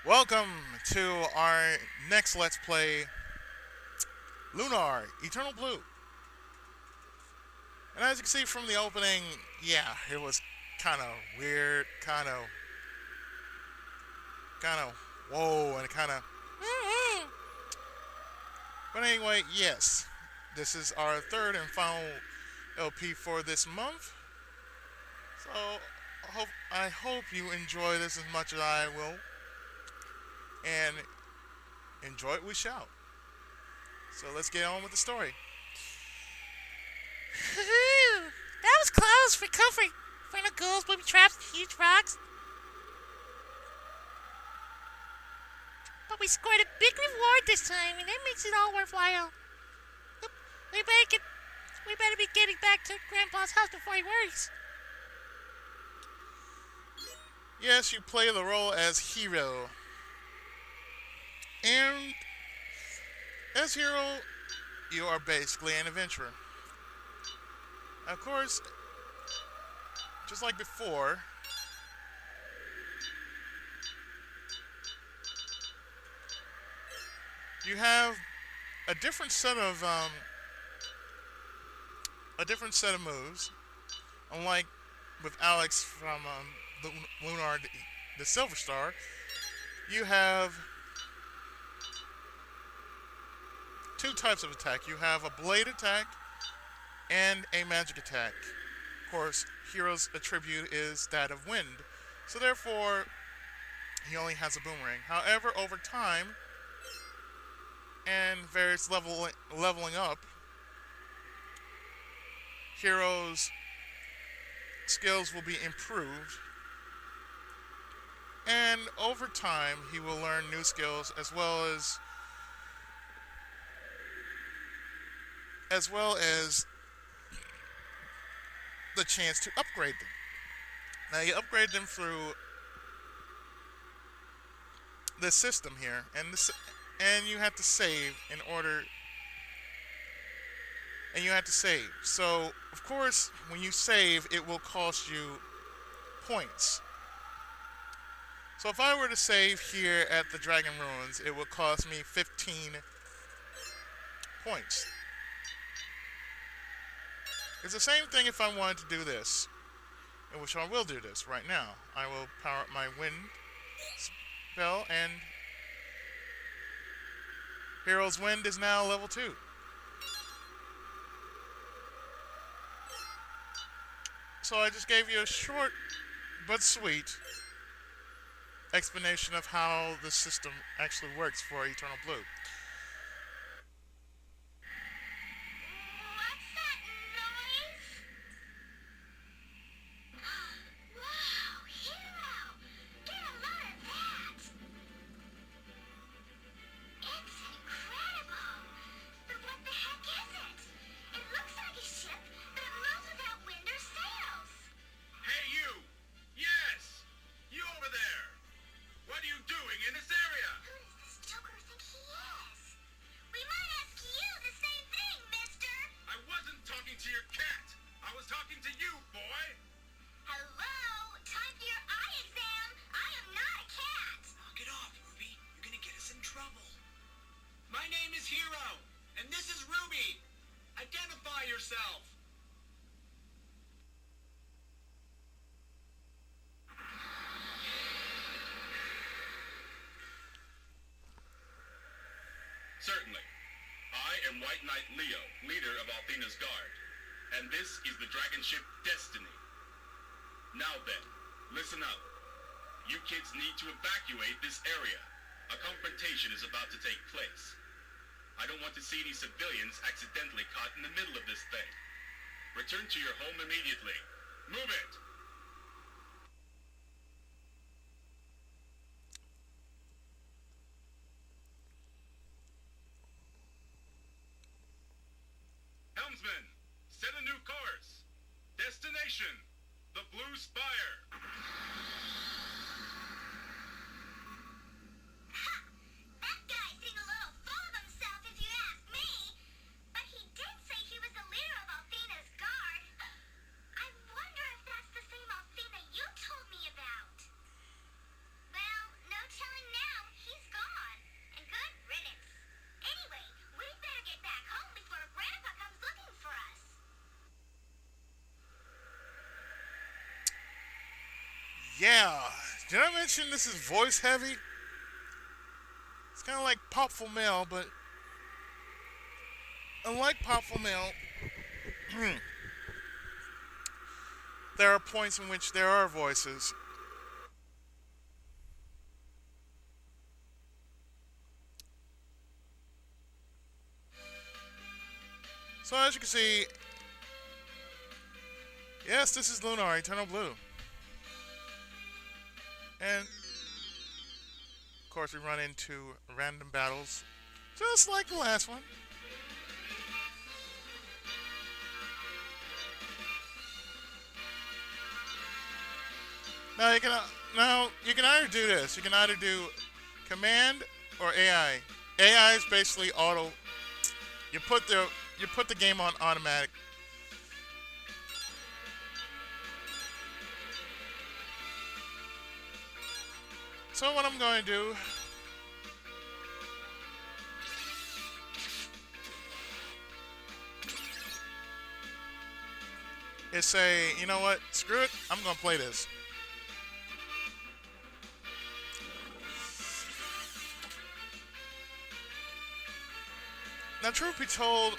Welcome to our next Let's Play, Lunar, Eternal Blue. And as you can see from the opening, yeah, it was kind of weird, kind of, whoa, and kind of, but anyway, yes, this is our third and final LP for this month. So, I hope you enjoy this as much as I will, and enjoy it we shall. So let's get on with the story. That was close. Recovery. Final goals, booby traps, huge rocks. But we scored a big reward this time, and that makes it all worthwhile. We better be getting back to Grandpa's house before he worries. Yes, you play the role as Hiro. And as Hiro, you are basically an adventurer. Of course, just like before, you have a different set of moves. Unlike with Alex from Lunar, the Silver Star, you have two types of attack. You have a blade attack and a magic attack. Of course, Hiro's attribute is that of wind, so therefore he only has a boomerang. However, over time and various leveling up, Hiro's skills will be improved, and over time he will learn new skills as well as the chance to upgrade them. Now you upgrade them through this system here, and you have to save in order. And you have to save. So of course, when you save, it will cost you points. So if I were to save here at the Dragon Ruins, it would cost me 15 points. It's the same thing if I wanted to do this, in which I will do this right now. I will power up my wind spell, and Hiro's wind is now level 2. So I just gave you a short but sweet explanation of how the system actually works for Eternal Blue. Certainly. I am White Knight Leo, leader of Althena's Guard, and this is the dragon ship Destiny. Now then, listen up. You kids need to evacuate this area. A confrontation is about to take place. I don't want to see any civilians accidentally caught in the middle of this thing. Return to your home immediately. Move it! Helmsman, set a new course. Destination, the Blue Spire. That guy seemed a little full of himself if you ask me. But he did say he was the leader of Althena's Guard. I wonder if that's the same Althena you told me about. Well, no telling now Yeah. Did I mention this is voice heavy? It's kind of like Popful Mail, but unlike Popful Mail, there are points in which there are voices. So as you can see, yes, this is Lunar, Eternal Blue. And of course we run into random battles, just like the last one. Now you can either do this. You can either do command or AI. AI is basically auto. You put the game on automatic. So what I'm going to do is say, you know what, screw it, I'm going to play this. Now, truth be told,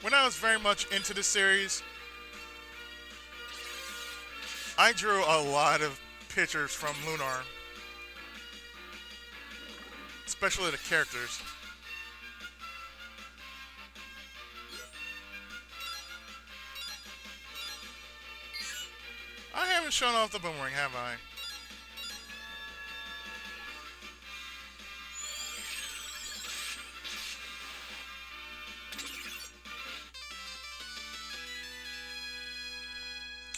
when I was very much into this series, I drew a lot of pictures from Lunar, especially the characters. I haven't shown off the boomerang, have I?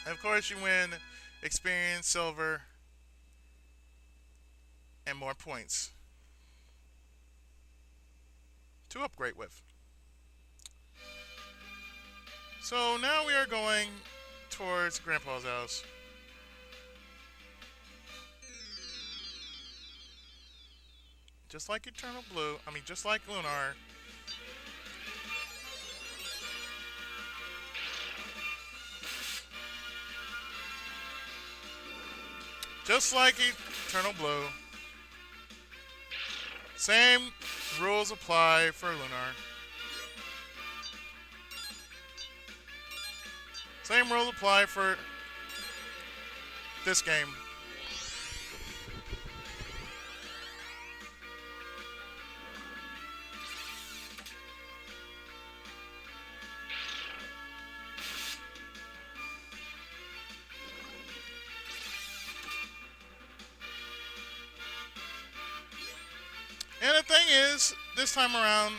And of course, you win experience, silver, and more points to upgrade with. So now we are going towards Grandpa's house. Just like Eternal Blue, just like Lunar. Just like Eternal Blue. Same rules apply for Lunar. Same rules apply for this game. And the thing is, this time around,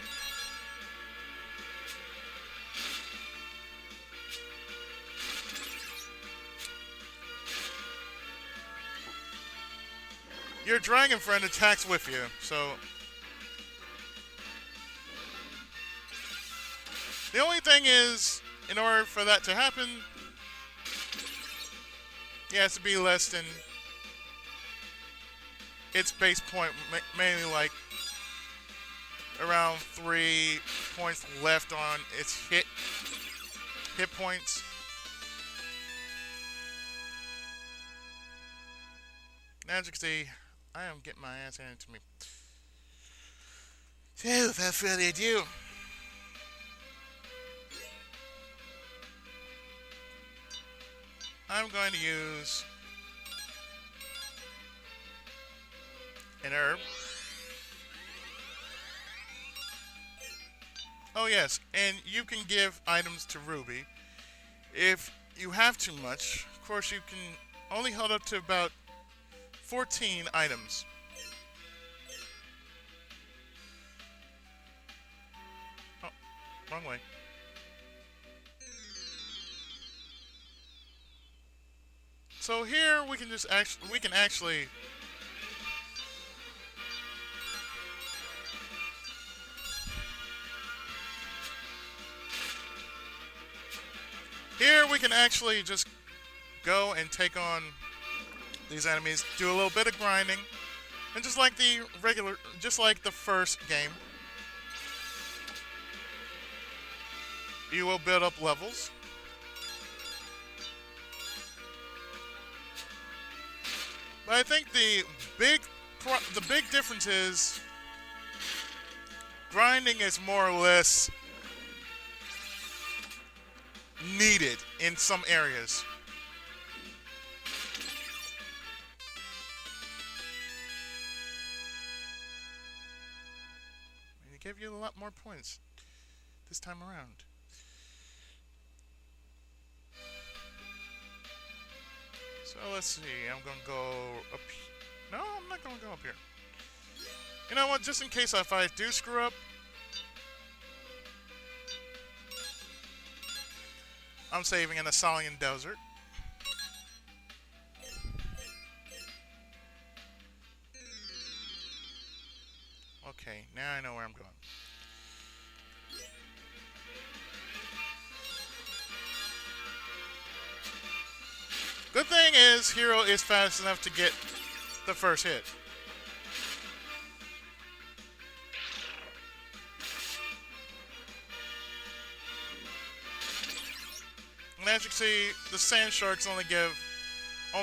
your dragon friend attacks with you, so the only thing is, in order for that to happen, it has to be less than its base point, mainly like around 3 points left on its hit points. Now as you can see, I am getting my ass handed to me. So without further ado, I'm going to use an herb. Oh yes, and you can give items to Ruby. If you have too much, of course you can only hold up to about 14 items. Oh, wrong way. So here we can actually just go and take on these enemies, do a little bit of grinding, and just like the first game, you will build up levels. But I think big the big difference is grinding is more or less needed in some areas. And it gave you a lot more points this time around. So let's see. I'm gonna go up. No, I'm not gonna go up here. You know what? Just in case if I do screw up, I'm saving in the Salian Desert. Okay, now I know where I'm going. Good thing is, Hiro is fast enough to get the first hit. And as you can see, the Sand Sharks only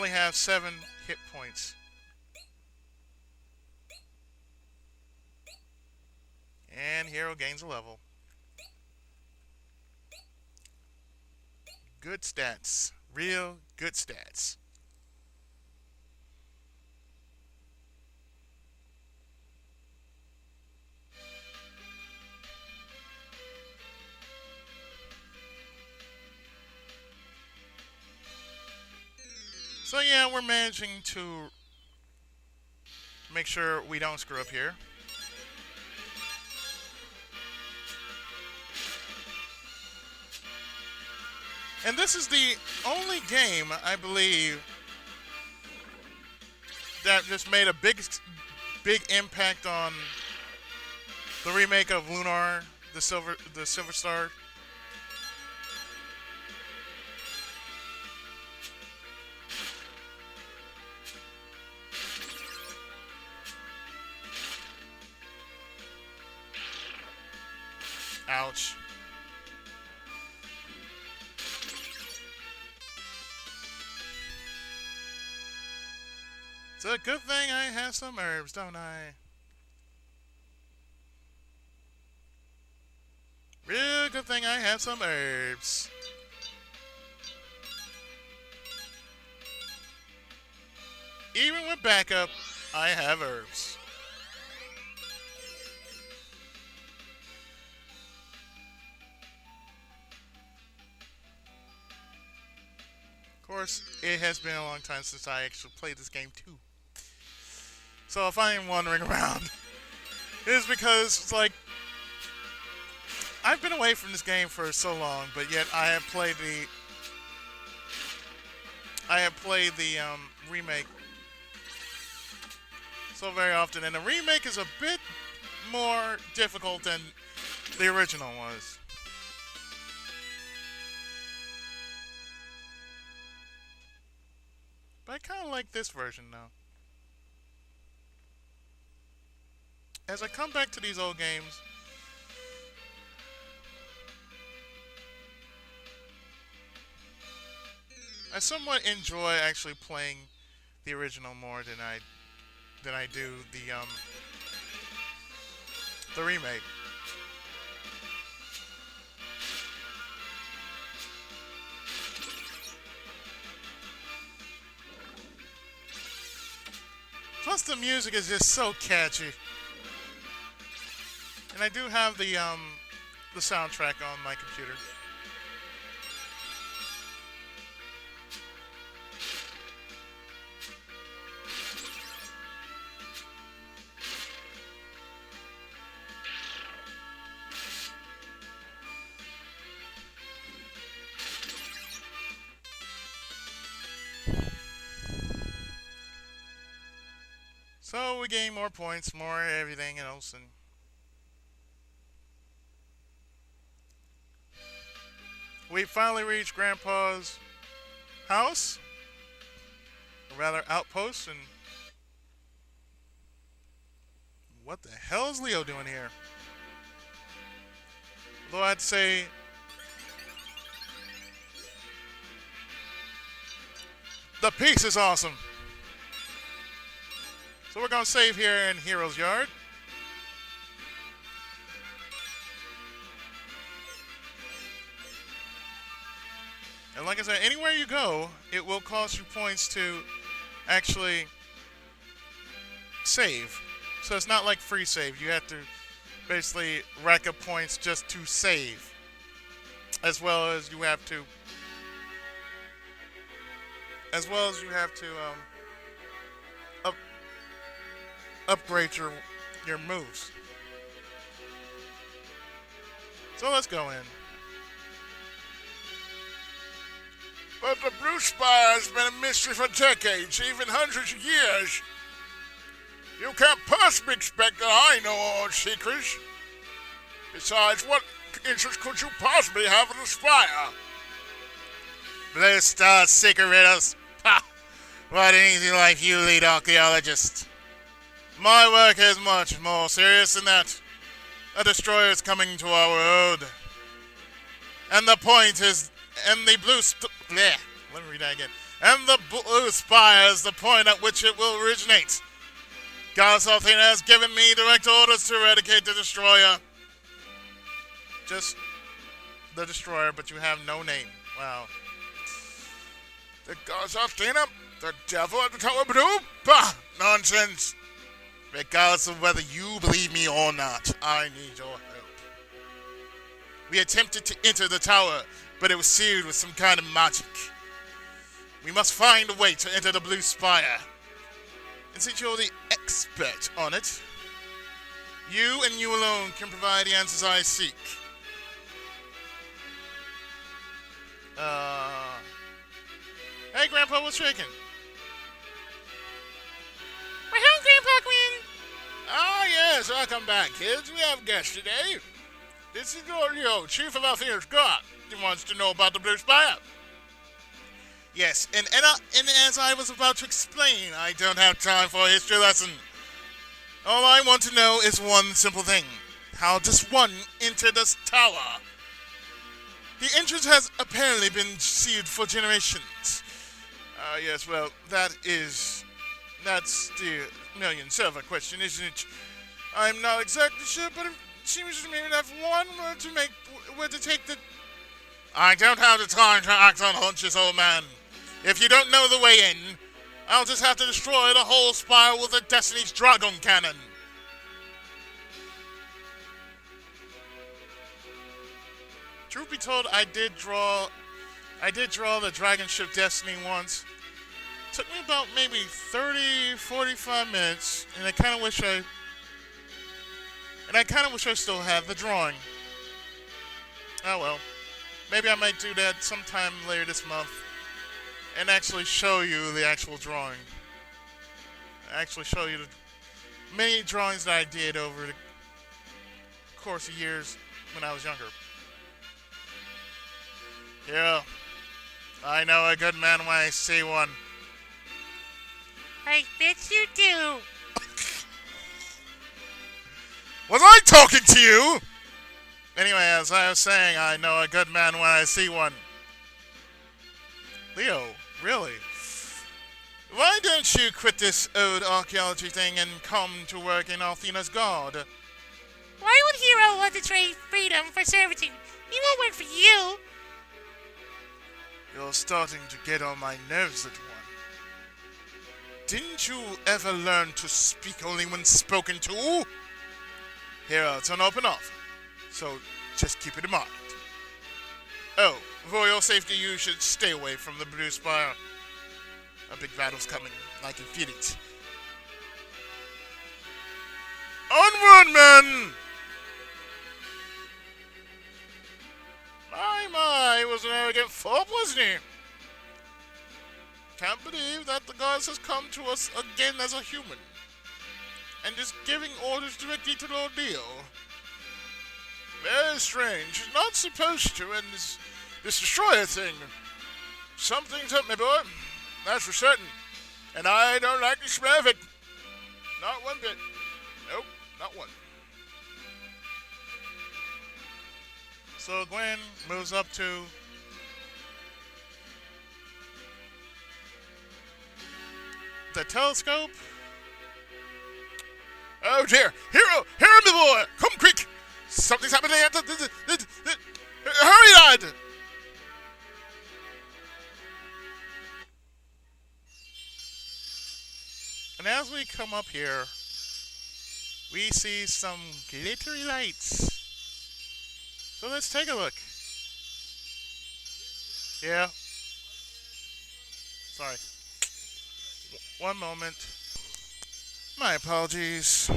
have 7 hit points. And Hiro gains a level. Good stats. Real good stats. So yeah, we're managing to make sure we don't screw up here. And this is the only game, I believe, that just made a big impact on the remake of Lunar, the Silver Star. Ouch. It's a good thing I have some herbs, don't I? Real good thing I have some herbs. Even with backup, I have herbs. Of course, it has been a long time since I actually played this game too. So if I am wandering around, it is because it's like I've been away from this game for so long, but yet I have played the remake so very often, and the remake is a bit more difficult than the original was. But I kind of like this version now. As I come back to these old games, I somewhat enjoy actually playing the original more than I do the remake. Plus the music is just so catchy. And I do have the soundtrack on my computer. So we gain more points, more everything else, and we finally reached Grandpa's house, or rather outpost, and what the hell is Leo doing here? Although I'd say the piece is awesome. So we're going to save here in Hiro's yard. And like I said, anywhere you go, it will cost you points to actually save. So it's not like free save. You have to basically rack up points just to save. As well as you have to upgrade your moves. So let's go in. But the Blue Spire has been a mystery for decades, even hundreds of years. You can't possibly expect that I know all its secrets. Besides, what interest could you possibly have in the Spire? Blue Star secret riddles. Ha! What an easy life you lead, archaeologist. My work is much more serious than that. A destroyer is coming to our world. And the point is, and the let me read that again. And the Blue Spire is the point at which it will originate. Goddess Athena has given me direct orders to eradicate the destroyer. Just the destroyer, but you have no name. Wow. The goddess Athena? The devil at the Tower of Blue? Bah! Nonsense! Regardless of whether you believe me or not, I need your help. We attempted to enter the tower, but it was sealed with some kind of magic. We must find a way to enter the Blue Spire. And since you're the expert on it, you and you alone can provide the answers I seek. Hey, Grandpa, what's shaking? We're home, Grandpa Gwyn. Ah, yes, welcome back, kids. We have a guest today. This is Hiro, Chief of Athena's Guard. He wants to know about the Blue Spire. Yes, and as I was about to explain, I don't have time for a history lesson. All I want to know is one simple thing. How does one enter this tower? The entrance has apparently been sealed for generations. Yes, well, that's the million-silver question, isn't it? I'm not exactly sure, but it seems to me that one were to take the... I don't have the time to act on hunches, old man. If you don't know the way in, I'll just have to destroy the whole spire with a Destiny's Dragon Cannon. Truth be told, I did draw the Dragon Ship Destiny once. Took me about maybe 30, 45 minutes, and I kind of wish I still had the drawing. Oh well. Maybe I might do that sometime later this month and actually show you the actual drawing. Actually show you the many drawings that I did over the course of years when I was younger. Yeah, I know a good man when I see one. I bet you do. Was I talking to you? Anyway, as I was saying, I know a good man when I see one. Leo, really? Why don't you quit this old archaeology thing and come to work in Athena's Guard? Why would Hiro want to trade freedom for servitude? He won't work for you. You're starting to get on my nerves, little one. Didn't you ever learn to speak only when spoken to? Hiro, it's an open offer, so just keep it in mind. Oh, for your safety, you should stay away from the Blue Spire. A big battle's coming. I can feel it. Onward, men! My, he was an arrogant fool, wasn't he? Can't believe that the goddess has come to us again as a human. And is giving orders directly to Lord Leo. Very strange. She's not supposed to, and this destroyer thing. Something's up, my boy. That's for certain. And I don't like the smell of it. Not one bit. Nope, not one. So Gwyn moves up to the telescope Oh dear! Hiro! Hiro, my boy! Come quick! Something's happening! Hurry, lad! And as we come up here, we see some glittery lights. So let's take a look. Yeah. Sorry. One moment. My apologies.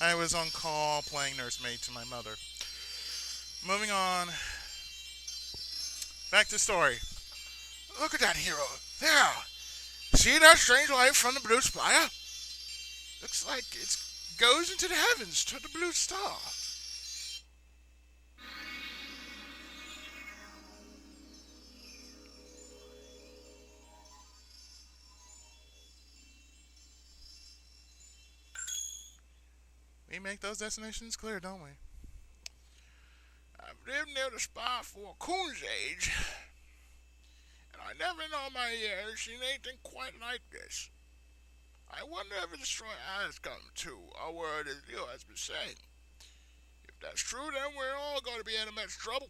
I was on call playing nursemaid to my mother. Moving on. Back to story. Look at that, Hiro. There! See that strange light from the Blue Spire? Looks like it goes into the heavens to the blue star. We make those destinations clear, don't we? I've lived near the spire for a coon's age, and I never in all my years seen anything quite like this. I wonder if the destroyer has come to, or word as Leo has been saying. If that's true, then we're all going to be in immense trouble.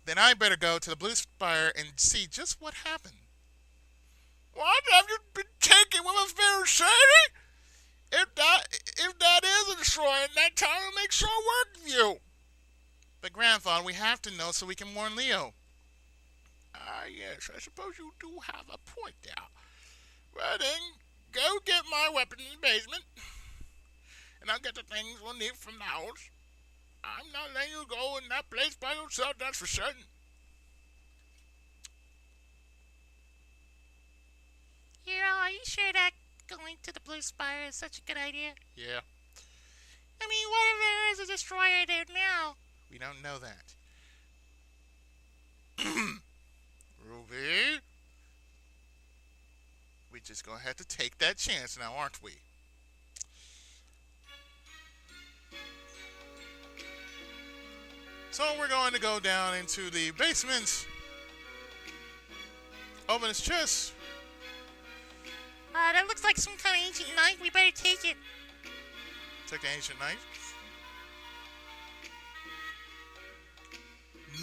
Then I better go to the Blue Spire and see just what happened. What? Have you been taken with a fair shady? If that is a destroyer, that time will make short work of you. But Grandfather, we have to know so we can warn Leo. Ah, yes, I suppose you do have a point there. Well then, go get my weapon in the basement, and I'll get the things we'll need from the house. I'm not letting you go in that place by yourself, that's for certain. Hiro, are you sure that going to the Blue Spire is such a good idea? Yeah, I mean, what if there is a destroyer there now? we don't know that. Ruby? We just gonna have to take that chance now, aren't we? So we're going to go down into the basement. Open his chest. That looks like some kind of ancient knife. We better take it. Take the ancient knife.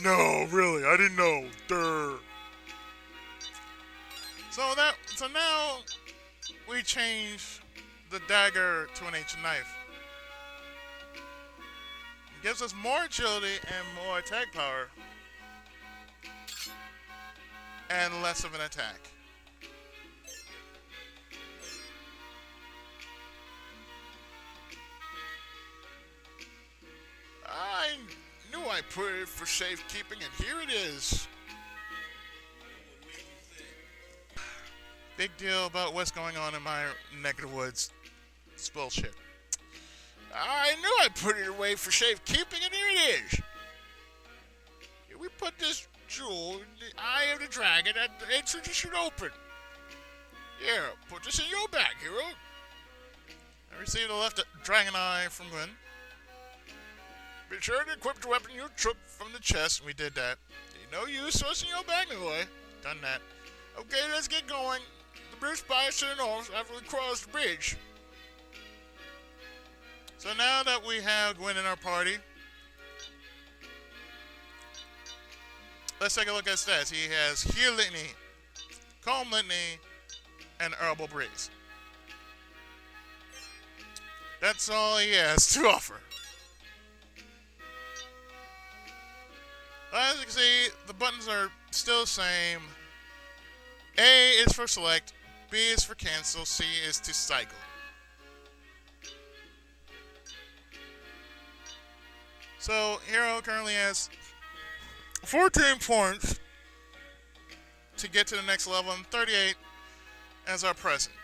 No, really, I didn't know. Durr. So now we change the dagger to an ancient knife. It gives us more agility and more attack power. And less of an attack. I knew I put it for safekeeping, and here it is. Big deal about what's going on in my neck of the woods. It's bullshit. I knew I put it away for safekeeping, and here it is. Here we put this jewel in the eye of the dragon at the entrance should open. Here, put this in your bag, Hiro. I received a left dragon eye from Gwyn. Be sure to equip the weapon you took from the chest. We did that. No use, so it's in your bag, my boy. Done that. Okay, let's get going. The Blue Spire to the north after we cross the bridge. So now that we have Gwyn in our party, let's take a look at his stats. He has Heal Litany, Calm Litany, and Herbal Breeze. That's all he has to offer. As you can see, the buttons are still the same. A is for select, B is for cancel, C is to cycle. So Hiro currently has 14 points to get to the next level and 38 as our present.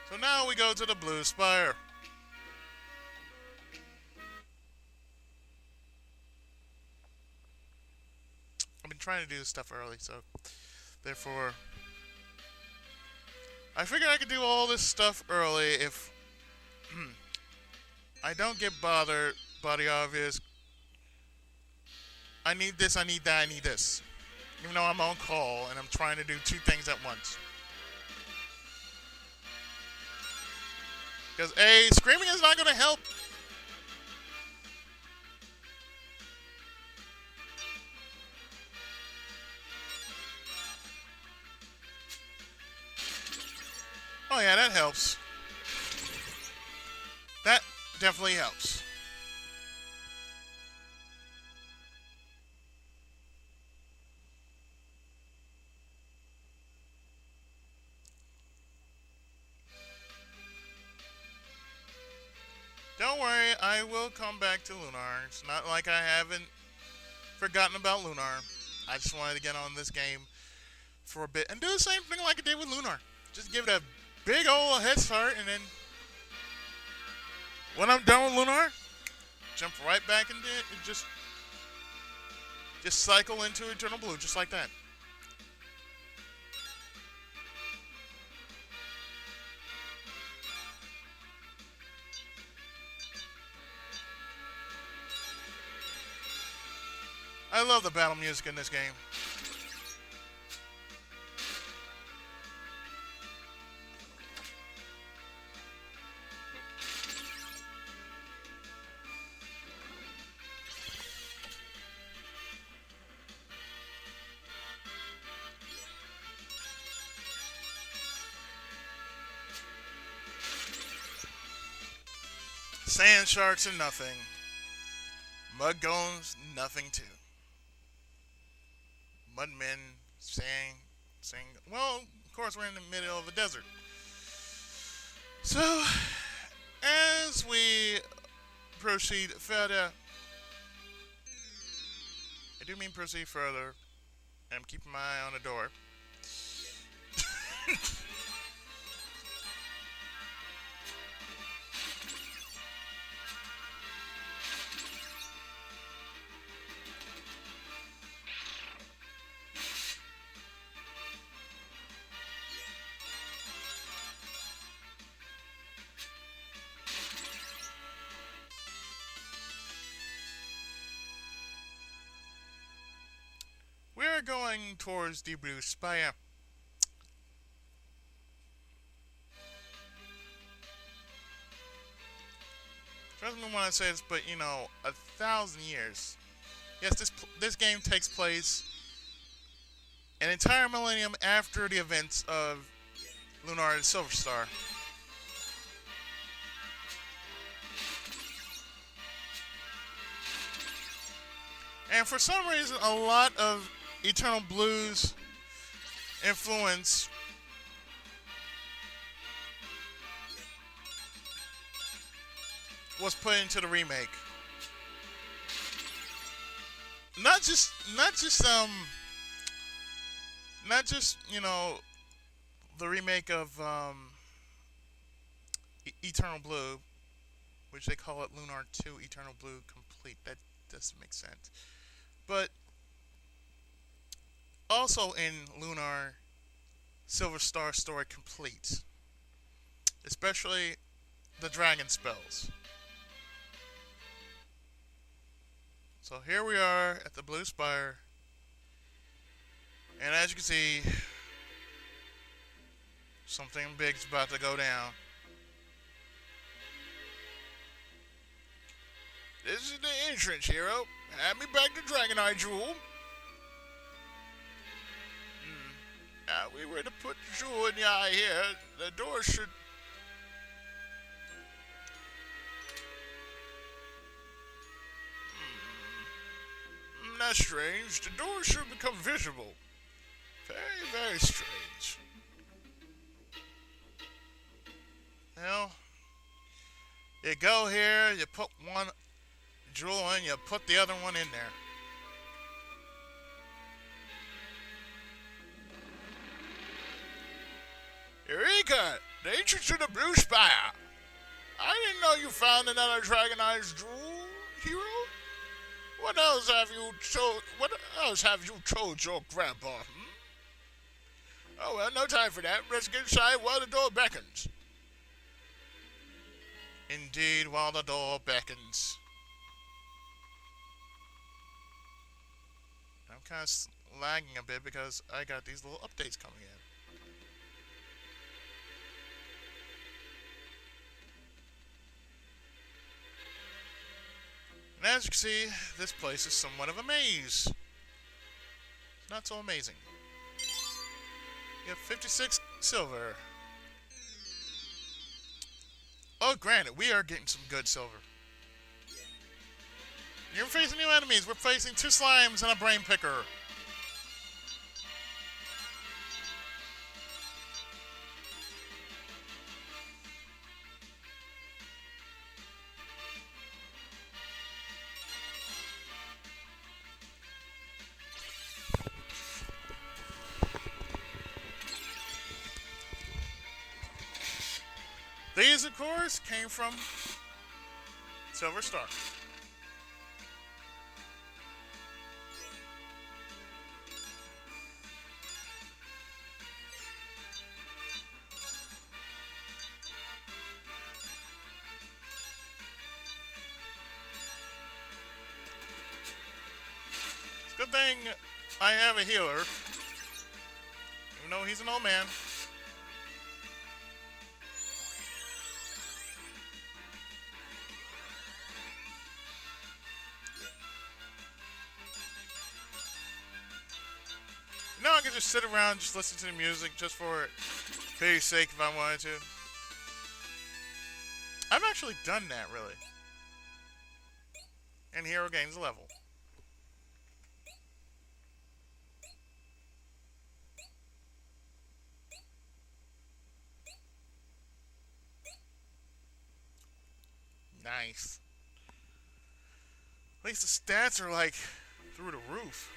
So now we go to the Blue Spire. I've been trying to do this stuff early, so therefore I figured I could do all this stuff early if I don't get bothered by the obvious. I need this, I need that, I need this. even though I'm on call and I'm trying to do two things at once. Because A, screaming is not going to help. Oh yeah, that helps. That definitely helps. Don't worry, I will come back to Lunar. It's not like I haven't forgotten about Lunar. I just wanted to get on this game for a bit and do the same thing like I did with Lunar. Just give it a big old head start, and then when I'm done with Lunar, jump right back into it and just cycle into Eternal Blue, just like that. I love the battle music in this game. Sand sharks are nothing. Mud golems, nothing too. Mudmen saying, well, of course we're in the middle of a desert. So, as we proceed further, I do mean proceed further, and I'm keeping my eye on the door. We're going towards the Blue Spire. Trust me when I say this, but 1,000 years. Yes, this game takes place an entire millennium after the events of Lunar and Silver Star. And for some reason, a lot of Eternal Blue's influence was put into the remake. Not just the remake of Eternal Blue, which they call it Lunar 2 Eternal Blue Complete. That doesn't make sense. But also in Lunar Silver Star Story Complete, especially the dragon spells. So here we are at the Blue Spire, and as you can see, something big's about to go down. This is the entrance, Hiro. Hand me back the Dragonite Jewel. Now, we were to put the jewel in the eye here. The door should... That's strange. The door should become visible. Very, very strange. Well, you go here, you put one jewel in, you put the other one in there. Eureka! The entrance to the Blue Spire. I didn't know you found another Dragonite Jewel, Hiro. What else have you told your grandpa? Oh well, no time for that. Let's get inside while the door beckons. Indeed, while the door beckons. kind of lagging a bit because I got these little updates coming in. And as you can see, this place is somewhat of a maze. It's not so amazing. You have 56 silver. Oh, granted, we are getting some good silver. You're facing new enemies. We're facing 2 slimes and a brain picker. These, of course, came from Silver Star. It's a good thing I have a healer, even though he's an old man. No, I could just sit around, just listen to the music, just for pity's sake, if I wanted to. I've actually done that, really. And Hiro gains a level. Nice. At least the stats are, like, through the roof.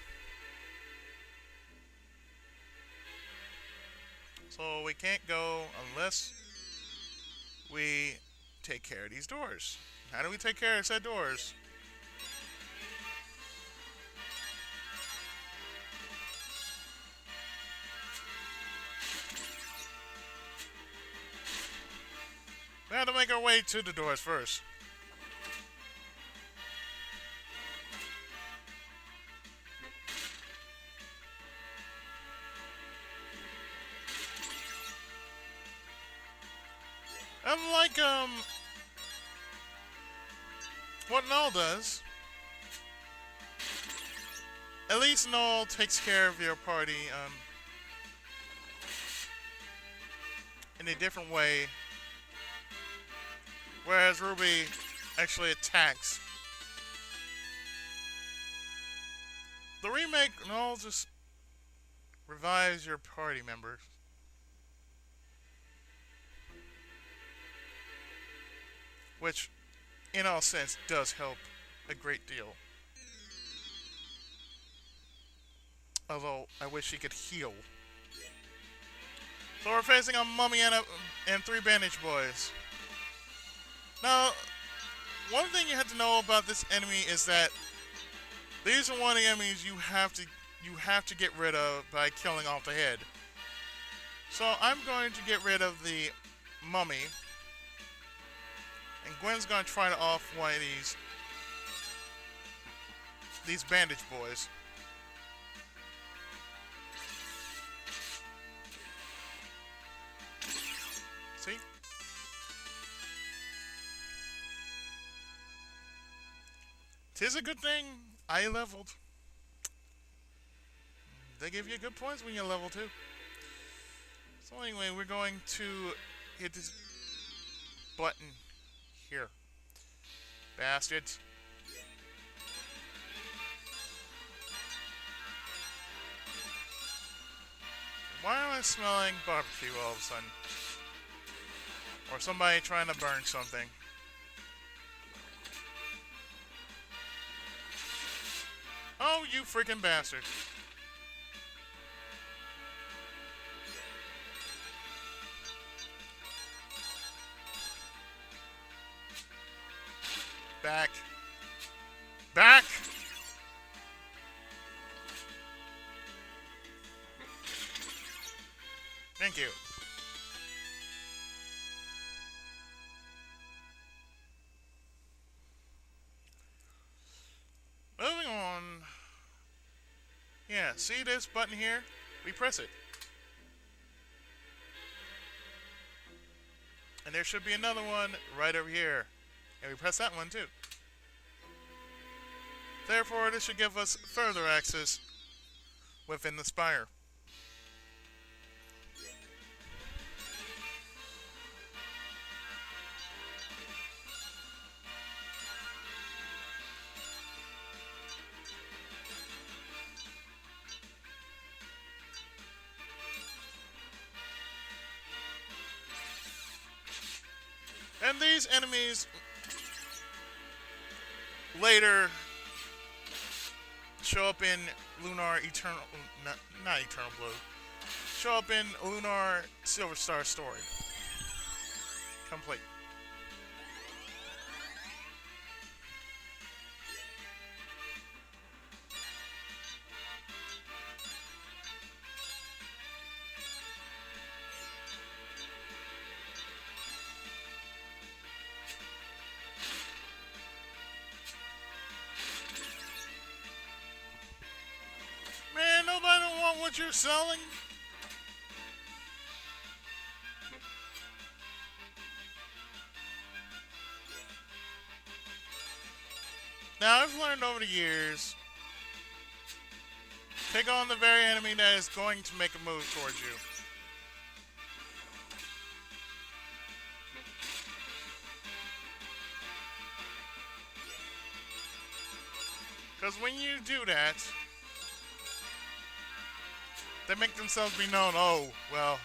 So we can't go unless we take care of these doors. How do we take care of said doors? We have to make our way to the doors first. Unlike, what Null does, at least Null takes care of your party, in a different way, whereas Ruby actually attacks. The remake, Null just revives your party members. Which, in all sense, does help a great deal. Although, I wish he could heal. So we're facing a mummy and 3 bandage boys. Now, one thing you have to know about this enemy is that these are one of the enemies you have to get rid of by killing off the head. So I'm going to get rid of the mummy. And Gwyn's gonna try to off one of these bandage boys. See? Tis a good thing I leveled. They give you good points when you level too. So anyway, we're going to hit this button here. Bastards. Why am I smelling barbecue all of a sudden? Or somebody trying to burn something. Oh, you freaking bastard. Back. Back! Thank you. Moving on. Yeah, see this button here? We press it. And there should be another one right over here. And we press that one too. Therefore, this should give us further access within the spire. And these enemies later show up in Lunar Eternal, not Eternal Blue, show up in Lunar Silver Star story. Complete. Man, nobody don't want what you're selling. Now, I've learned over the years, take on the very enemy that is going to make a move towards you. Because when you do that, they make themselves be known. Oh, well,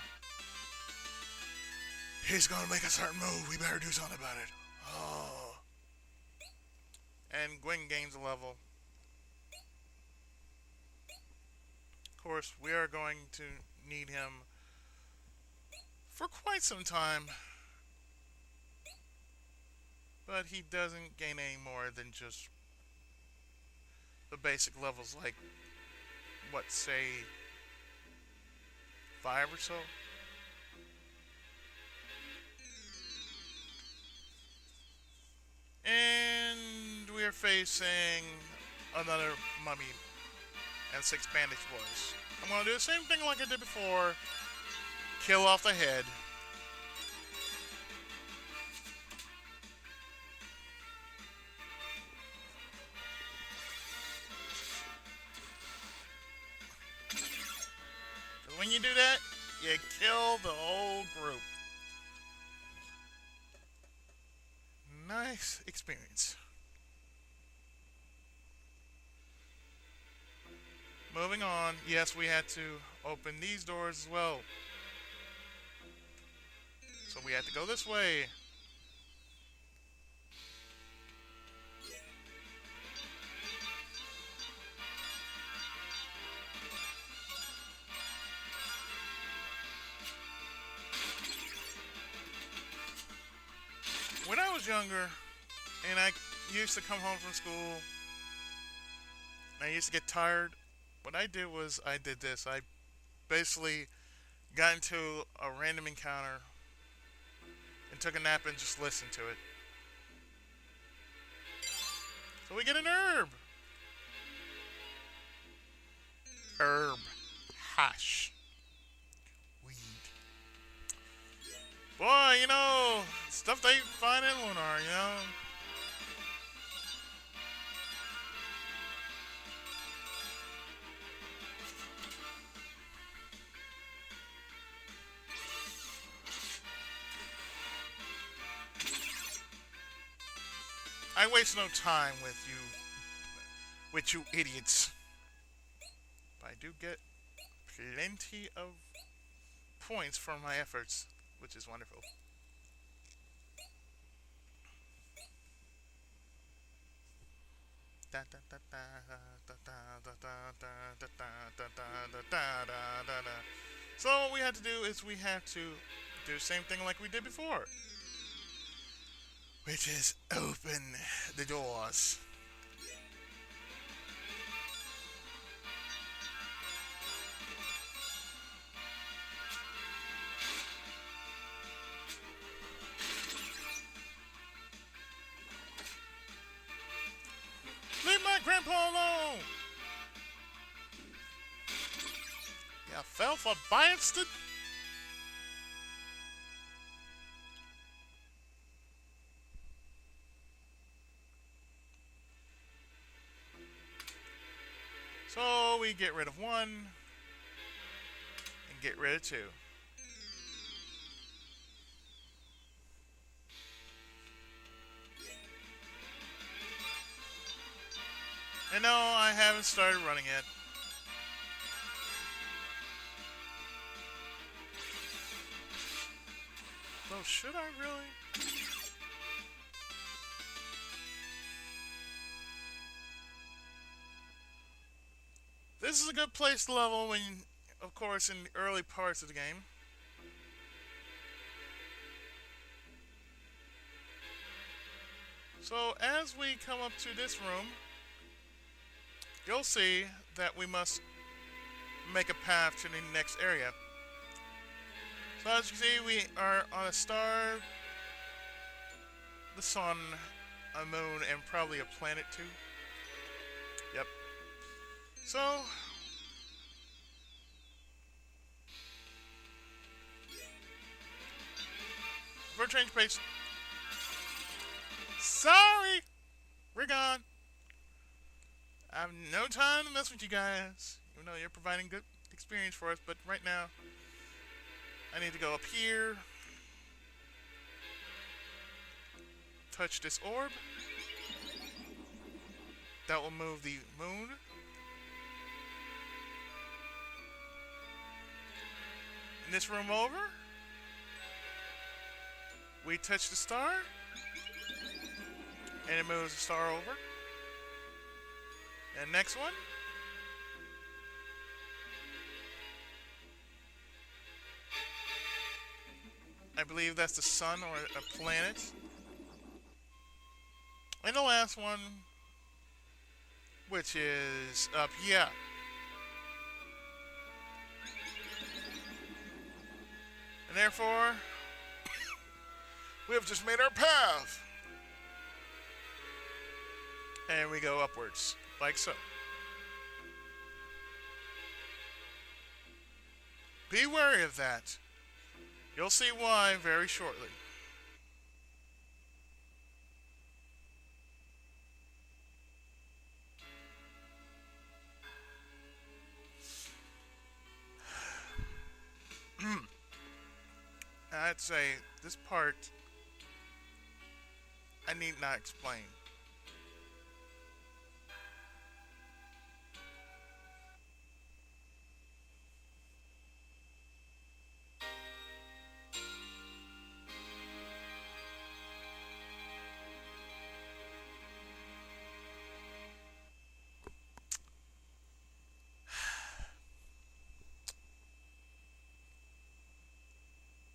he's going to make a certain move. We better do something about it. Oh. And Gwyn gains a level. Of course, we are going to need him for quite some time. But he doesn't gain any more than just the basic levels, like, what, say, 5 or so? And we are facing another mummy and 6 bandage boys. I'm going to do the same thing like I did before. Kill off the head. When you do that, you kill the whole group. Nice experience. Moving on, yes, we had to open these doors as well. So we had to go this way. When I was younger, and I used to come home from school, and I used to get tired, what I did was I did this. I basically got into a random encounter and took a nap and just listened to it. So we get an herb. Herb. Hash. Weed. Boy, you know, stuff they find in Lunar, you know. I waste no time with you idiots. But I do get plenty of points for my efforts, which is wonderful. So what we have to do is we have to do the same thing like we did before, which is open the doors. Leave my grandpa alone! fell for bastard. So we get rid of one and get rid of two. And no, I haven't started running yet. So should I really? This is a good place to level when, of course, in the early parts of the game. So as we come up to this room, you'll see that we must make a path to the next area. So as you can see, we are on a star, the sun, a moon, and probably a planet too. Yep. So for change pace. Sorry, we're gone. I have no time to mess with you guys, even though you're providing good experience for us. But right now, I need to go up here, touch this orb. That will move the moon. In this room over, we touch the star, and it moves the star over. And next one, I believe that's the sun or a planet. And the last one, which is up here. And therefore, We have just made our path. and we go upwards, like so. Be wary of that. You'll see why very shortly. I'd say this part I need not explain.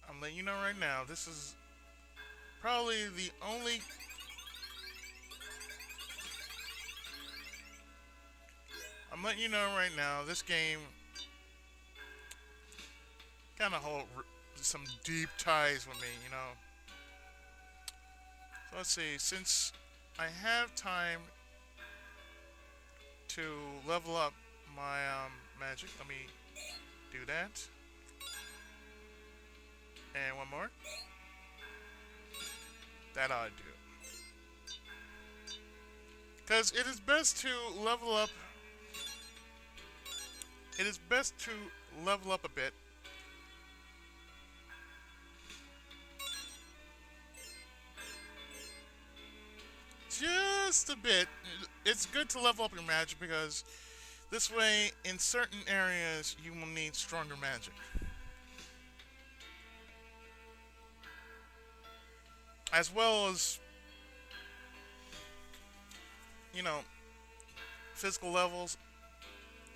I'm letting you know right now, this is probably the only I'm letting you know right now, this game kind of hold some deep ties with me, you know. So let's see, since I have time to level up my magic, let me do that. And one more. That ought to do it. Because it is best to level up. It is best to level up a bit. Just a bit. It's good to level up your magic because this way, in certain areas, you will need stronger magic. As well as, you know, physical levels,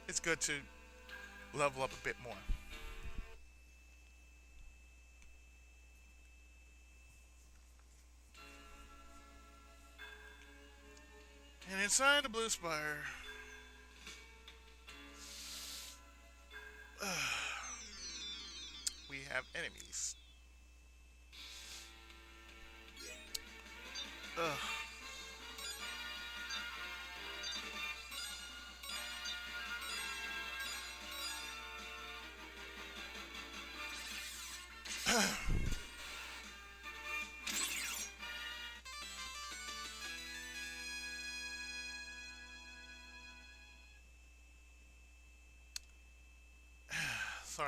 it's good to level up a bit more. And inside the Blue Spire, we have enemies. Ugh. Sorry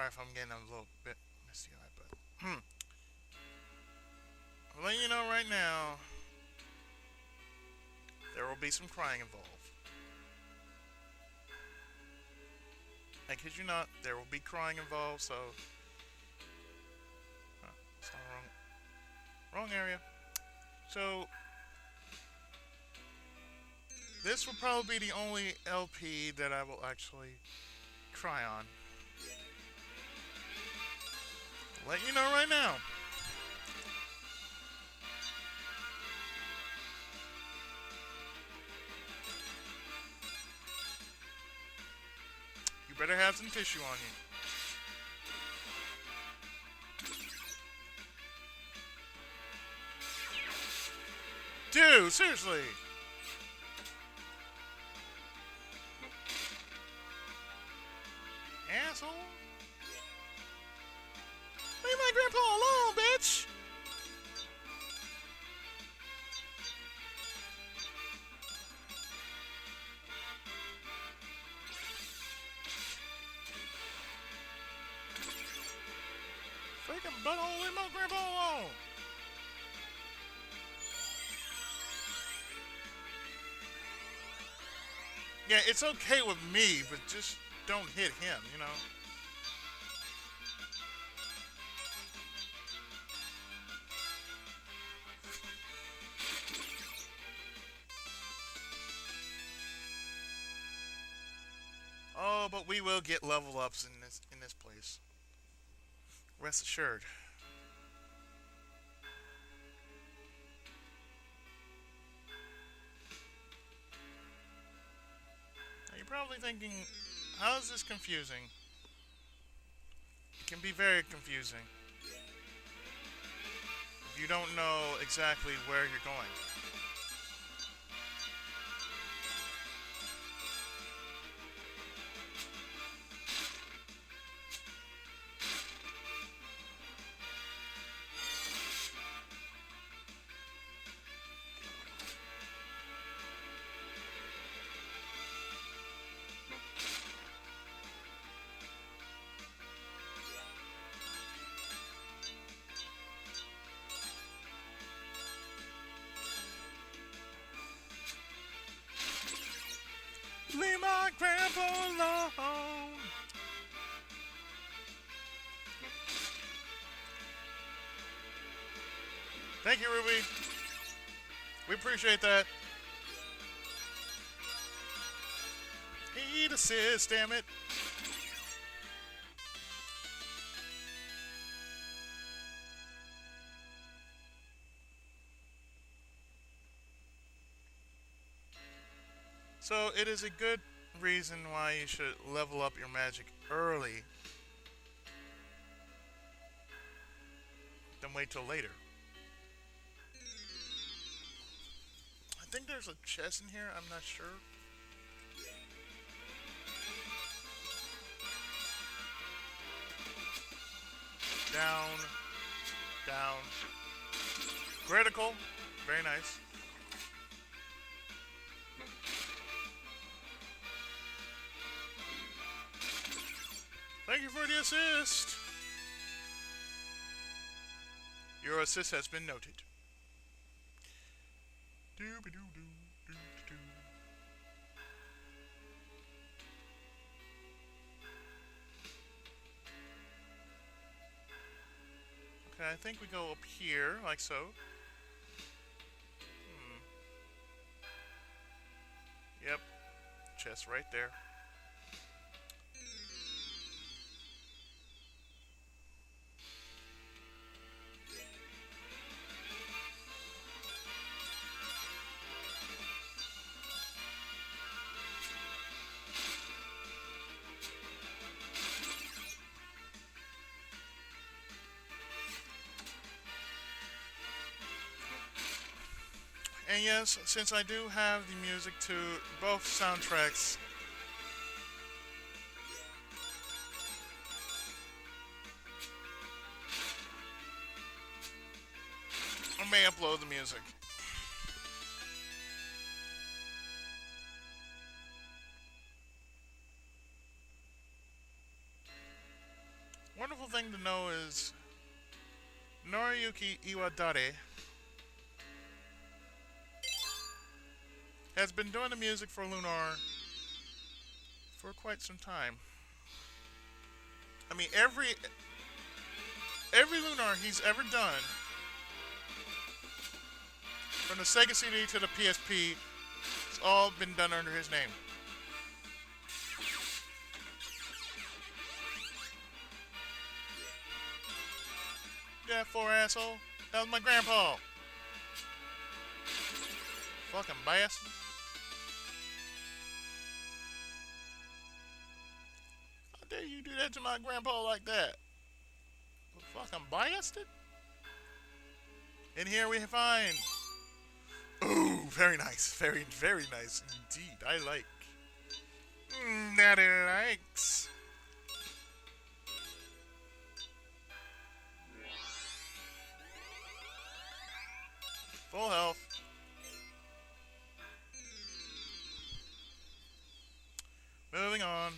if I'm getting a little bit misty eyed, but I'll let you know right now there will be some crying involved. I kid you not, there will be crying involved, so it's not wrong area. So this will probably be the only LP that I will actually cry on. Let you know right now. You better have some tissue on you. Dude, seriously. Asshole. Leave my grandpa alone, bitch! Freaking butthole, leave my grandpa alone! Yeah, it's okay with me, but just don't hit him, you know? Oh, but we will get level ups in this place. Rest assured. Now you're probably thinking, how is this confusing? It can be very confusing if you don't know exactly where you're going. Leave my grandpa alone. Thank you, Ruby. We appreciate that. Eat assist, damn it. So it is a good reason why you should level up your magic early than wait till later. I think there's a chest in here, I'm not sure. Down, down. Critical, very nice. Thank you for the assist. Your assist has been noted. Doo-ba-doo-doo-doo-doo. Okay, I think we go up here, like so. Yep, chest right there. And yes, since I do have the music to both soundtracks, I may upload the music. Wonderful thing to know is Noriyuki Iwadare has been doing the music for Lunar for quite some time. I mean, every Lunar he's ever done, from the Sega CD to the PSP, it's all been done under his name. Yeah, four asshole. That was my grandpa. Fucking bastard. How dare you do that to my grandpa like that? Fucking bastard. And here we find. Ooh, very nice. Very, very nice indeed. I like. Daddy likes. Full health. Moving on.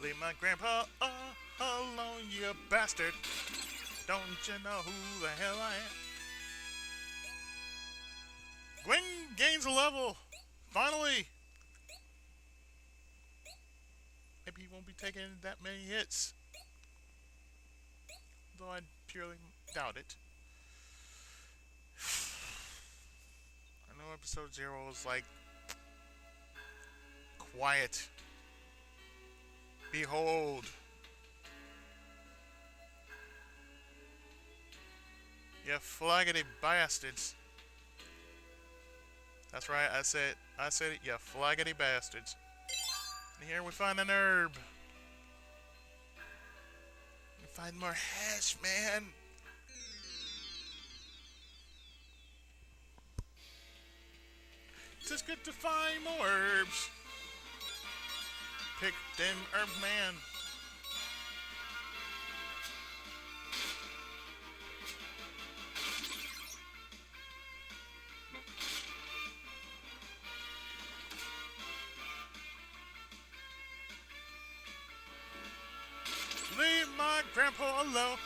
Leave my grandpa alone, you bastard. Don't you know who the hell I am? Gwyn gains a level. Finally. Maybe he won't be taking that many hits. Though I purely doubt it. I know episode 0 was like quiet. Behold. You flaggedy bastards. That's right, I said it, you flaggedy bastards. And here we find an herb. We find more hash, man. It's just good to find more herbs. Pick them herbs, man. Leave my grandpa alone.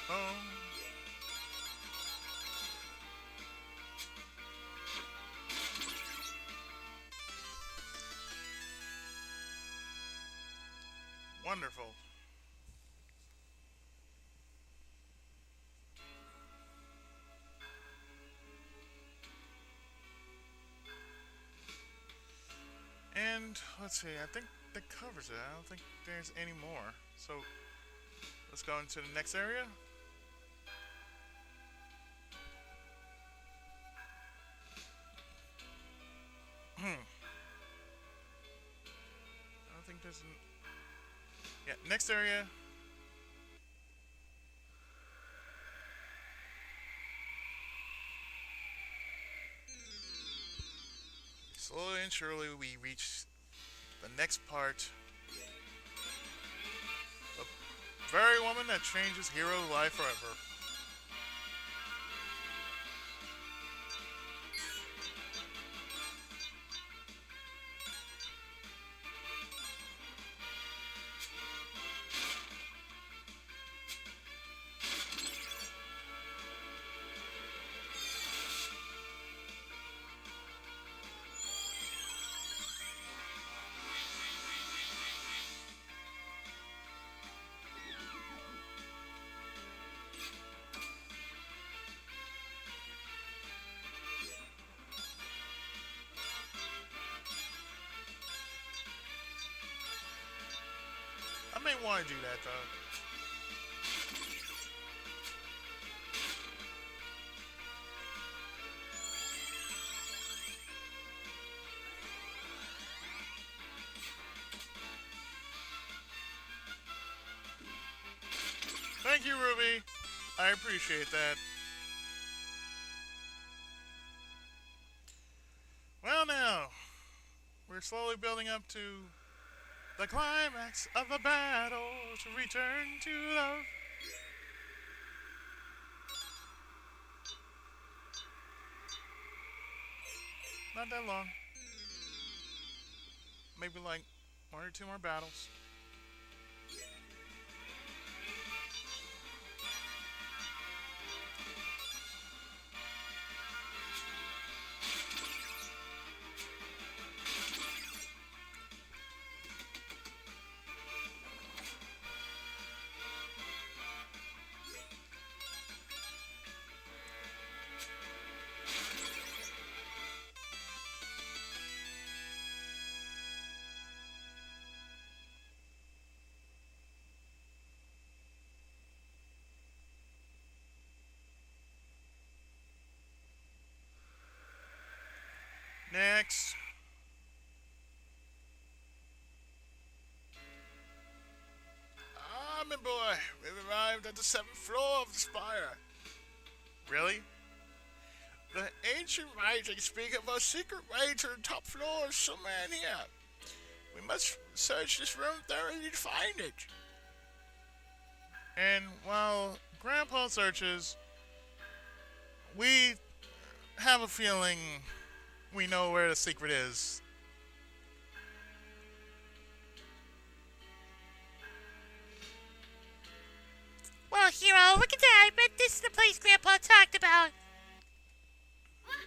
Wonderful. And let's see, I think that covers it. I don't think there's any more. So let's go into the next area. I don't think there's an... Yeah, next area. Slowly and surely we reach the next part. The very woman that changes Hiro's life forever. I may want to do that though. Thank you, Ruby. I appreciate that. Well now, We're slowly building up to the climax of the battle to return to love. Not that long. Maybe like one or two more battles. Next. Ah, my boy, we've arrived at the 7th floor of the spire. Really? The ancient writings speak of a secret way to the top floor somewhere in here. We must search this room thoroughly to find it. And while Grandpa searches, we have a feeling we know where the secret is. Well, Hiro, look at that. I bet this is the place Grandpa talked about. What's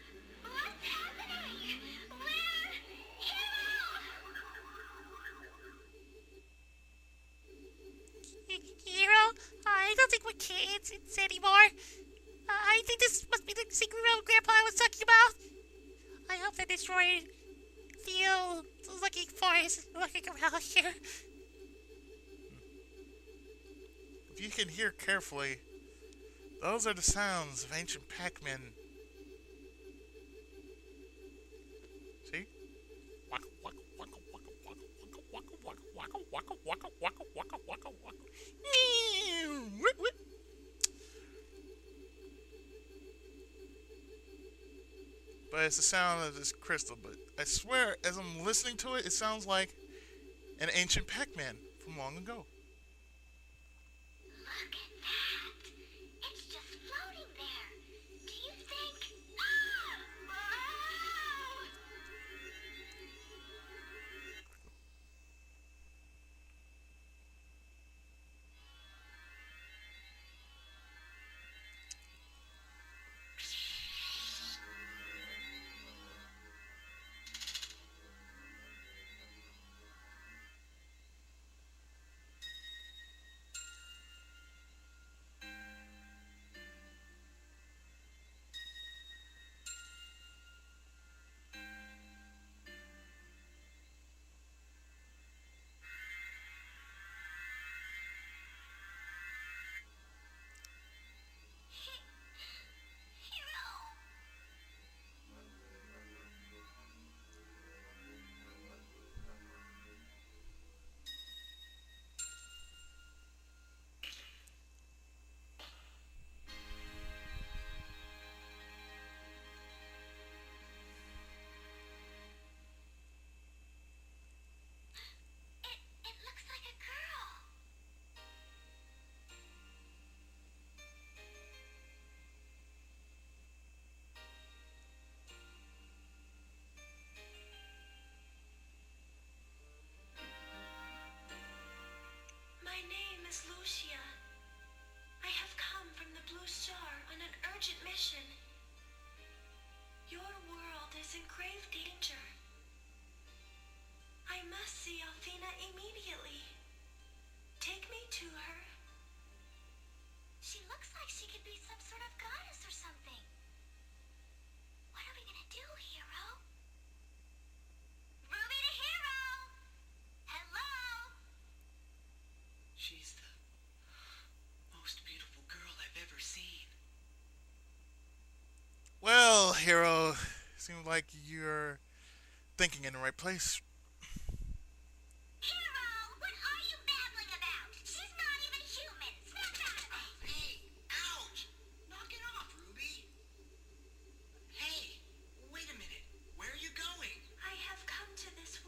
happening? Where? Hiro, I don't think we can it's anymore. I think this must be the secret room Grandpa was talking about. I hope the destroyed Theo looking for is looking around here. If you can hear carefully, those are the sounds of ancient Pac-Men. See? But it's the sound of this crystal. But I swear, as I'm listening to it, it sounds like an ancient Pac-Man from long ago. Look at that. It's just floating there. Do you think... Whoa! It looks like a girl. My name is Lucia. I have come from the Blue Star on an urgent mission. Your world is in grave danger. I must see Althena immediately. Take me to her. She looks like she could be some sort of goddess or something. What are we gonna do, Hiro? Ruby to Hiro! Hello? She's the most beautiful girl I've ever seen. Well, Hiro, seems like you're thinking in the right place. Hiro! What are you babbling about? She's not even human. Snap out of it! Hey, ouch! Knock it off, Ruby. Hey, wait a minute. Where are you going? I have come to this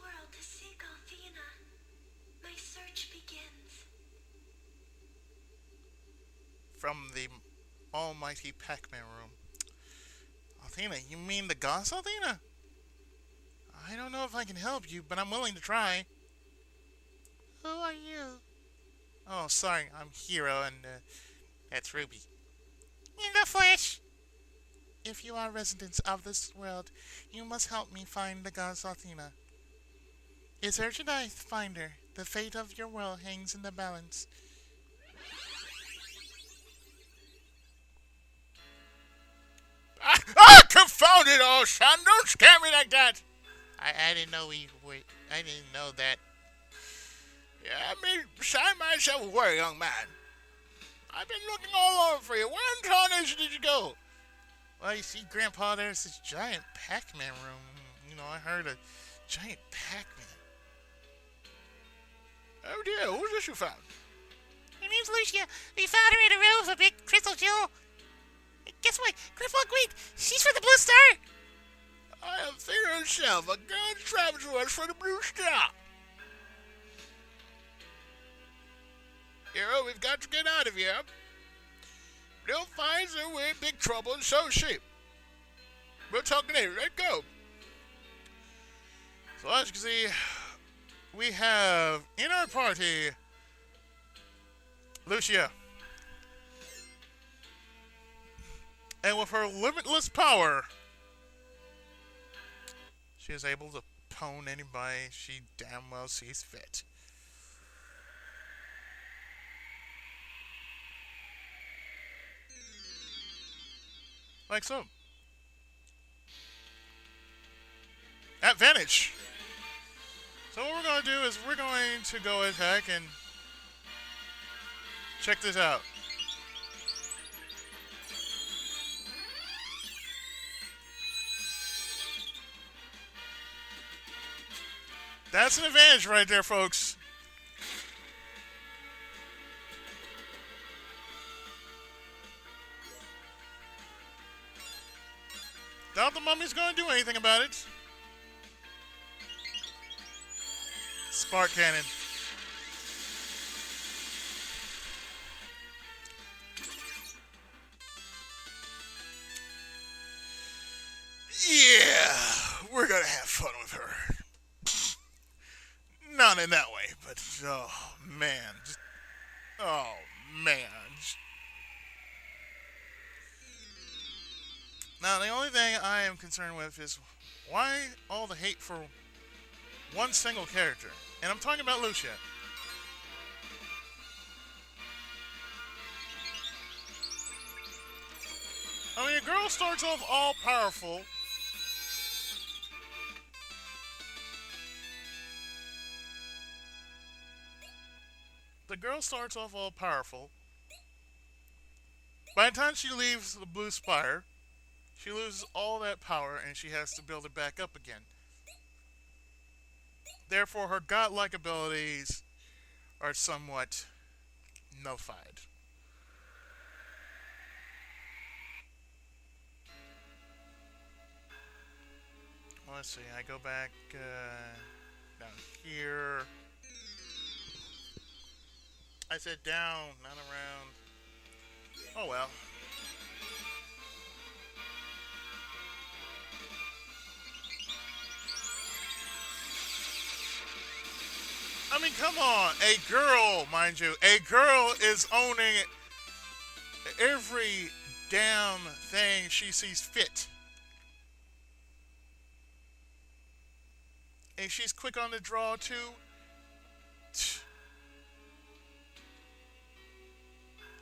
from the almighty Pac-Man room. Athena, you mean the goss, Athena? I don't know if I can help you, but I'm willing to try. Who are you? Oh, sorry, I'm Hiro, and that's Ruby. In the flesh. If you are residents of this world, you must help me find the goddess Athena. It's urgent I find her. The fate of your world hangs in the balance. Confound it all, son! Don't scare me like that! I didn't know I didn't know that. Yeah, me sign myself away, young man. I've been looking all over for you. Where in tarnation did you go? Well, you see, Grandpa, there's this giant Pac-Man room. You know, I heard a giant Pac-Man. Oh dear, who's this you found? Her name's Lucia. We found her in a room with a big crystal jewel. Guess what? Grandpa Gwyn, she's from the Blue Star. I am Thea herself, a girl travels with us for the Blue Star. Hero, we've got to get out of here. Bill finds that we're in big trouble, and so is she. We'll talk later. Let's go. So as you can see, we have in our party Lucia. And with her limitless power, she is able to pwn anybody she damn well sees fit. Like so. Advantage. So what we're going to do is we're going to go attack and check this out. That's an advantage right there, folks. Doubt the mummy's going to do anything about it. Spark cannon. Yeah, we're gonna have fun with her. Not in that way, but oh man, oh man. Now, the only thing I am concerned with is why all the hate for one single character? And I'm talking about Lucia. I mean, a girl starts off all powerful. The girl starts off all powerful. By the time she leaves the Blue Spire, she loses all that power and she has to build it back up again. Therefore, her godlike abilities are somewhat nullified. Let's see, I go back down here. I said down, not around. Oh well. I mean, come on. A girl, mind you, a girl is owning every damn thing she sees fit. And she's quick on the draw, too.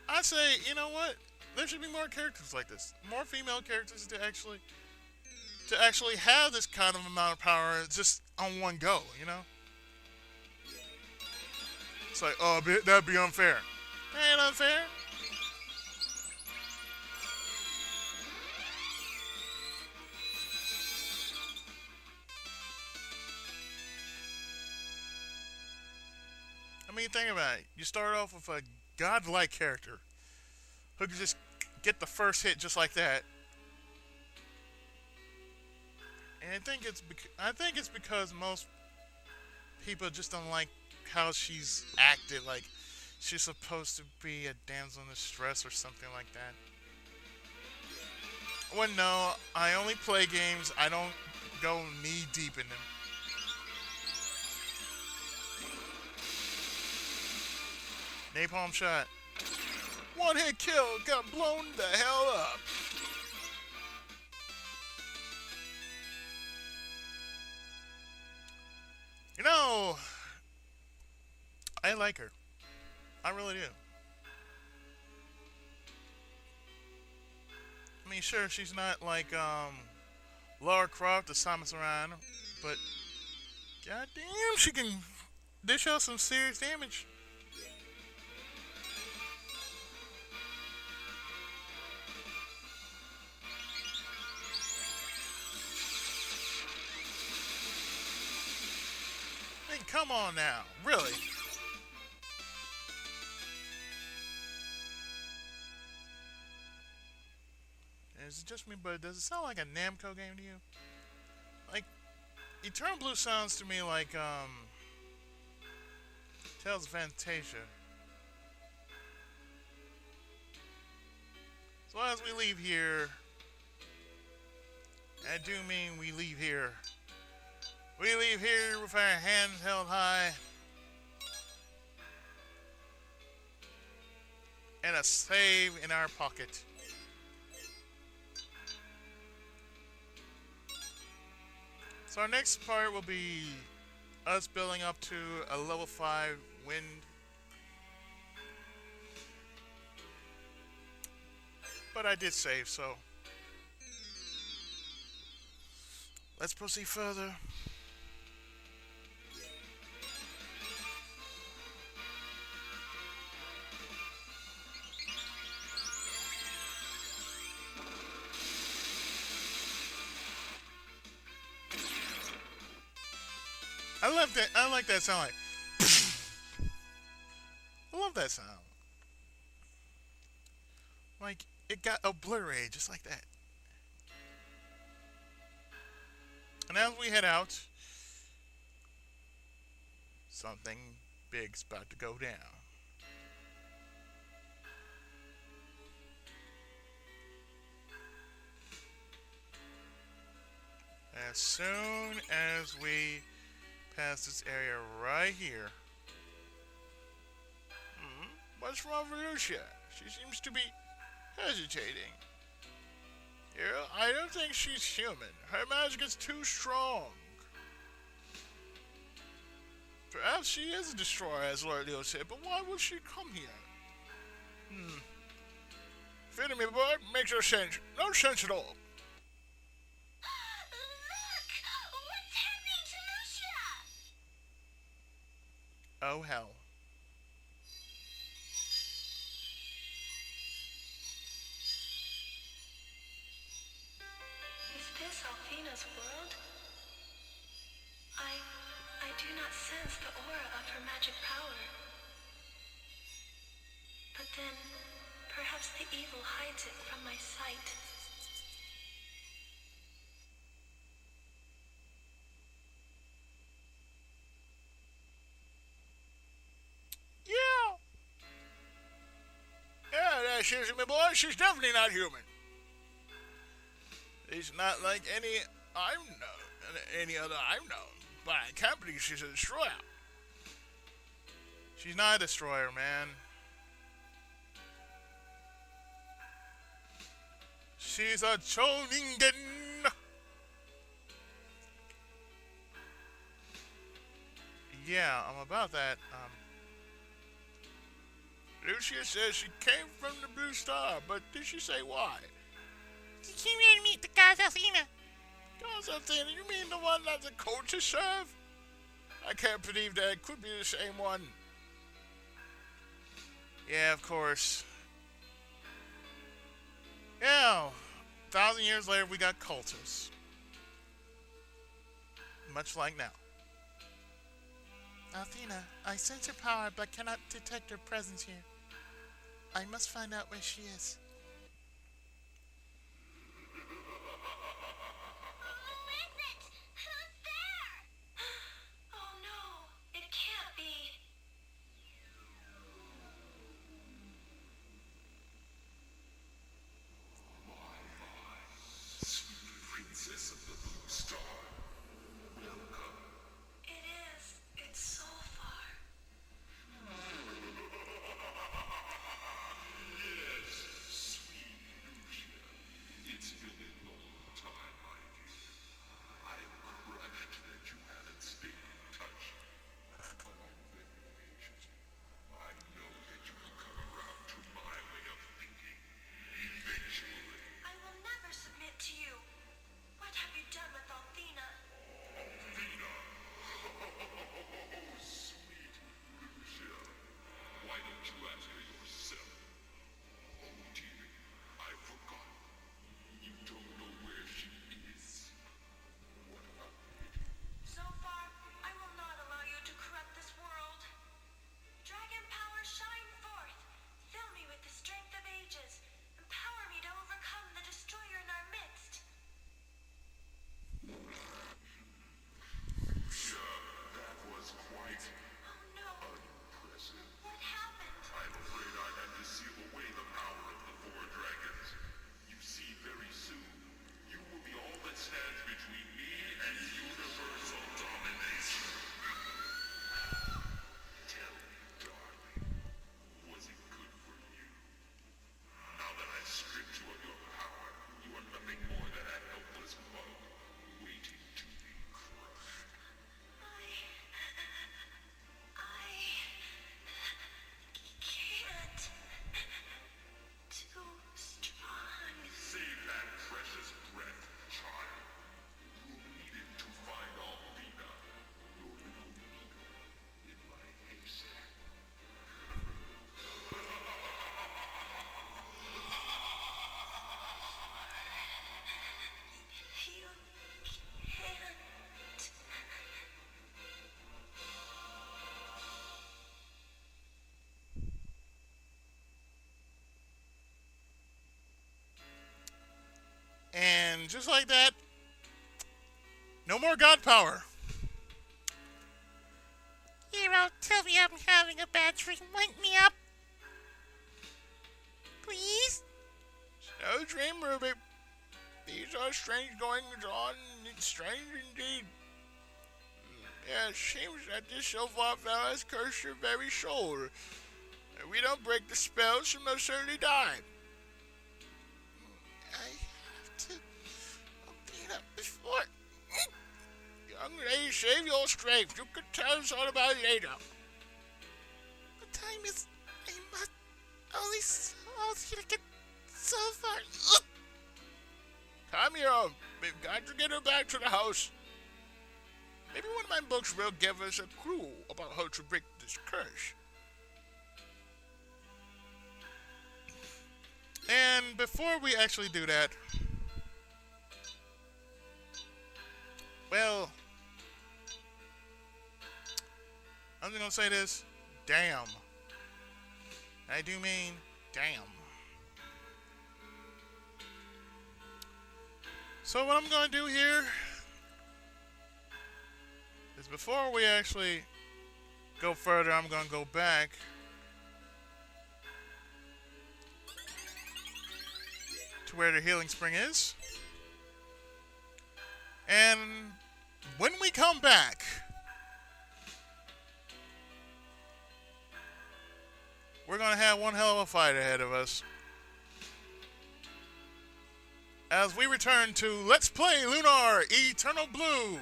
I say, you know what? There should be more characters like this. More female characters to actually have this kind of amount of power just on one go, you know? It's like, oh, that'd be unfair. That ain't unfair. I mean, think about it. You start off with a godlike character who can just get the first hit just like that. And I think it's because most people just don't like how she's acted. Like, She's supposed to be a damsel in distress or something like that. Well, no, I only play games. I don't go knee deep in them. Napalm shot. One hit kill. Got blown the hell up. You know, I like her. I really do. I mean, sure, she's not like Lara Croft or Samus Aran, but goddamn, she can dish out some serious damage. I mean, come on now, really? Is it just me, but does it sound like a Namco game to you? Like, Eternal Blue sounds to me like, Tales of Fantasia. So as we leave here, I do mean we leave here. We leave here with our hands held high and a save in our pocket. So our next part will be us building up to a level 5 wind. But I did save, so let's proceed further. I love that. I like that sound. Like, I love that sound. Like it got obliterated just like that. And as we head out, something big's about to go down. As soon as we pass this area right here. What's wrong with Lucia? She seems to be hesitating. Hiro, I don't think she's human. Her magic is too strong. Perhaps she is a destroyer, as Lord Leo said, but why would she come here? Feeding me, boy, makes no sense. No sense at all. Oh, hell. Is this Althena's world? I do not sense the aura of her magic power. But then, perhaps the evil hides it from my sight. Yeah, excuse me, boy. She's definitely not human. She's not like any other I've known. But I can't believe she's a destroyer. She's not a destroyer, man. She's a Choningen. Yeah, I'm about that. Lucia says she came from the Blue Star, but did she say why? She came here to meet the gods Athena. Gods Athena, you mean the one that the coaches serve? I can't believe that it could be the same one. Yeah, of course. Yeah, 1,000 years later, we got cultists. Much like now. Athena, I sense her power, but cannot detect her presence here. I must find out where she is. Who is it? Who's there? Oh no, it can't be. And just like that, no more god power. Hiro, tell me I'm having a bad dream. Wake me up. Please? No dream, Ruby. These are strange goings on. It's strange indeed. Yeah, it seems that this so-far fellow has cursed your very soul. If we don't break the spell, she must certainly die. I have to beat up before. Young lady, save your strength. You can tell us all about it later. The time is... I must... Only to get so far. Come here. We've got to get her back to the house. Maybe one of my books will give us a clue about how to break this curse. And before we actually do that, well, I'm just gonna say this, damn. I do mean damn. So what I'm gonna do here is before we actually go further, I'm gonna go back to where the healing spring is. And when we come back, we're going to have one hell of a fight ahead of us as we return to Let's Play Lunar Eternal Blue.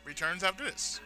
Returns after this.